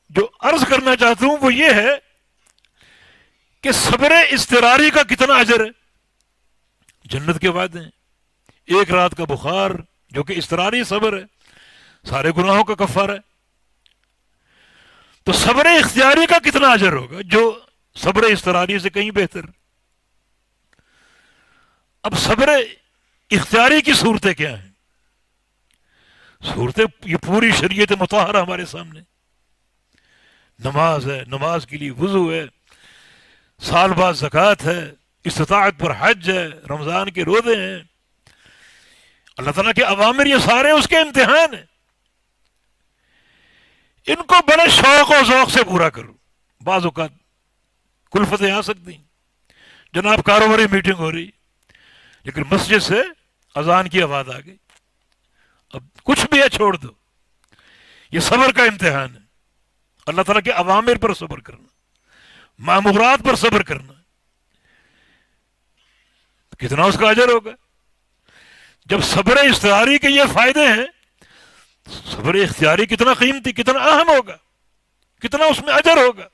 جو عرض کرنا چاہتا ہوں وہ یہ ہے کہ صبر اضطراری کا کتنا اجر ہے. جنت کے وعدے ہیں، ایک رات کا بخار جو کہ اضطراری صبر ہے، سارے گناہوں کا کفارہ ہے. تو صبر اختیاری کا کتنا اجر ہوگا جو صبر اضطراری سے کہیں بہتر. اب صبر اختیاری کی صورتیں کیا ہیں؟ صورتیں یہ پوری شریعت مطہرہ ہمارے سامنے. نماز ہے، نماز کے لیے وضو ہے، سال بعد زکوٰۃ ہے، استطاعت پر حج ہے، رمضان کے روزے ہیں. اللہ تعالیٰ کے اوامر یہ سارے اس کے امتحان ہیں. ان کو بڑے شوق و ذوق سے پورا کرو. بعض اوقات کلفتیں آ سکتی ہیں، جناب کاروباری میٹنگ ہو رہی لیکن مسجد سے اذان کی آواز آ گئی، اب کچھ بھی ہے چھوڑ دو. یہ صبر کا امتحان ہے. اللہ تعالیٰ کے اوامر پر صبر کرنا، مامورات پر صبر کرنا، کتنا اس کا اجر ہوگا. جب صبر اختیاری کے یہ فائدے ہیں، صبر اختیاری کتنا قیمتی، کتنا اہم ہوگا، کتنا اس میں اجر ہوگا.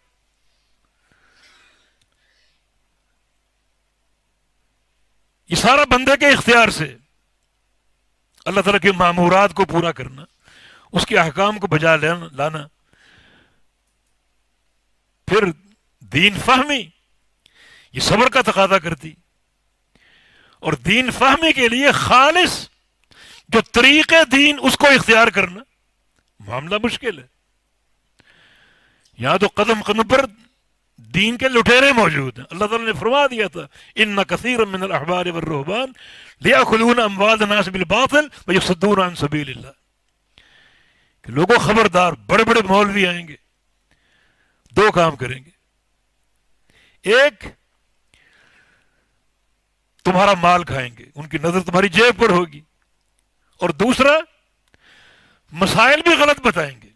یہ سارا بندے کے اختیار سے اللہ تعالیٰ کے مامورات کو پورا کرنا، اس کے احکام کو بجا لانا. پھر دین فہمی یہ صبر کا تقاضا کرتی، اور دین فہمی کے لیے خالص جو طریقے دین اس کو اختیار کرنا معاملہ مشکل ہے. یہاں تو قدم قدم پر دین کے لٹیرے موجود ہیں. اللہ تعالیٰ نے فرما دیا تھا ان کثیرا من الاحبار والرہبان لیأکلون اموال الناس بالباطل ویصدون عن سبیل اللہ، کہ لوگوں خبردار، بڑے بڑے مولوی آئیں گے، دو کام کریں گے. ایک، تمہارا مال کھائیں گے، ان کی نظر تمہاری جیب پر ہوگی. اور دوسرا، مسائل بھی غلط بتائیں گے،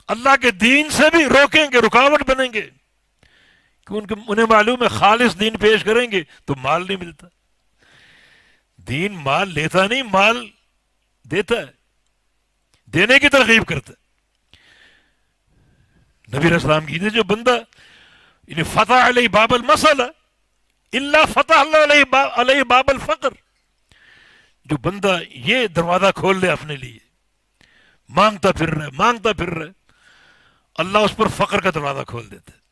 اللہ کے دین سے بھی روکیں گے، رکاوٹ بنیں گے، کہ انہیں معلوم ہے خالص دین پیش کریں گے تو مال نہیں ملتا. دین مال لیتا نہیں، مال دیتا ہے، دینے کی ترغیب کرتا ہے. نبی علیہ السلام کی جو بندہ فتح علیہ باب المسئلہ الا فتح اللہ علیہ باب الفقر، جو بندہ یہ دروازہ کھول لے اپنے لیے، مانگتا پھر رہے، اللہ اس پر فقر کا دروازہ کھول دیتا ہے.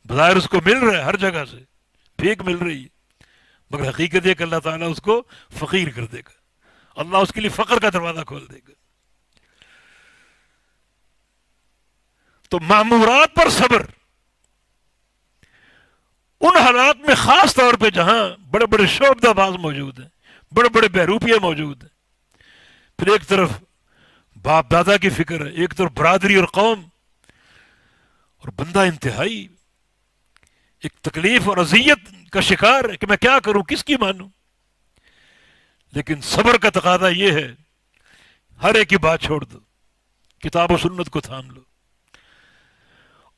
بظاہر اس کو مل رہا ہے، ہر جگہ سے بھیک مل رہی ہے، مگر حقیقت یہ کہ اللہ تعالیٰ اس کو فقیر کر دے گا، اللہ اس کے لیے فقر کا دروازہ کھول دے گا. تو مامورات پر صبر ان حالات میں، خاص طور پہ جہاں بڑے بڑے شعبدہ باز موجود ہیں، بڑے بڑے بہروپیے موجود ہیں، پھر ایک طرف باپ دادا کی فکر ہے، ایک طرف برادری اور قوم، اور بندہ انتہائی ایک تکلیف اور اذیت کا شکار ہے کہ میں کیا کروں، کس کی مانوں. لیکن صبر کا تقاضا یہ ہے، ہر ایک کی بات چھوڑ دو، کتاب و سنت کو تھام لو،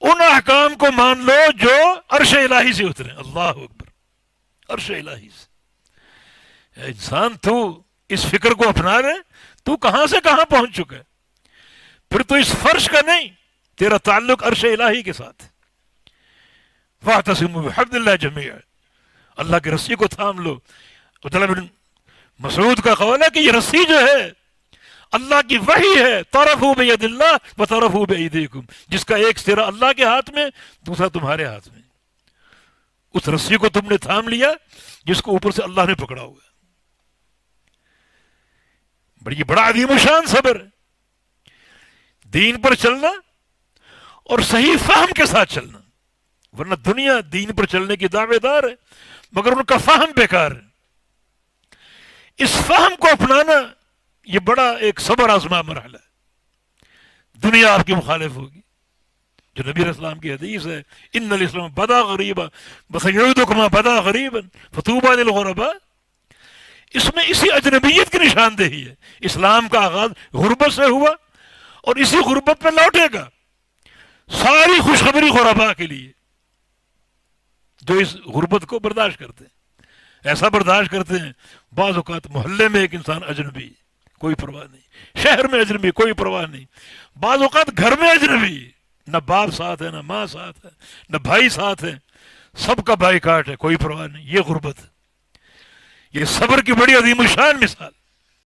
ان احکام کو مان لو جو عرش الہی سے اترے. اللہ اکبر، عرش الہی سے. اے انسان، تو اس فکر کو اپنا رہے، تو کہاں سے کہاں پہنچ چکا ہے. پھر تو اس فرش کا نہیں، تیرا تعلق عرش الہی کے ساتھ. وَاعْتَصِمُوا بِحَبْلِ اللَّهِ جَمِيعًا، اللہ کی رسی کو تھام لو. عبداللہ بن مسعود کا قول ہے کہ یہ رسی جو ہے اللہ کی وحی ہے، طرفوا بید اللہ وطرفوا بایدیکم، جس کا ایک سرا اللہ کے ہاتھ میں، دوسرا تمہارے ہاتھ میں. اس رسی کو تم نے تھام لیا جس کو اوپر سے اللہ نے پکڑا ہوا ہے. بڑا عظیم و شان صبر ہے. دین پر چلنا اور صحیح فہم کے ساتھ چلنا، ورنہ دنیا دین پر چلنے کی دعوے دار ہے مگر ان کا فہم بیکار ہے. اس فہم کو اپنانا یہ بڑا ایک صبر آزما مرحلہ ہے. دنیا آپ کی مخالف ہوگی، جو نبی علیہ السلام کی حدیث ہے، ان الاسلام بدا غریبا وسیعود کما بدا غریبا فطوبى للغرباء، اس میں اسی اجنبیت کی نشاندہی ہے. اسلام کا آغاز غربت سے ہوا اور اسی غربت پہ لوٹے گا. ساری خوشخبری غرباء کے لیے جو اس غربت کو برداشت کرتے ہیں. ایسا برداشت کرتے ہیں بعض اوقات محلے میں ایک انسان اجنبی، کوئی پرواہ نہیں، شہر میں اجنبی، کوئی پرواہ نہیں، بعض اوقات گھر میں اجنبی، نہ باپ ساتھ ہے، نہ ماں ساتھ ہے، نہ بھائی ساتھ ہے، سب کا بائی کاٹ ہے، کوئی پرواہ نہیں. یہ غربت ہے. یہ صبر کی بڑی عظیم الشان مثال.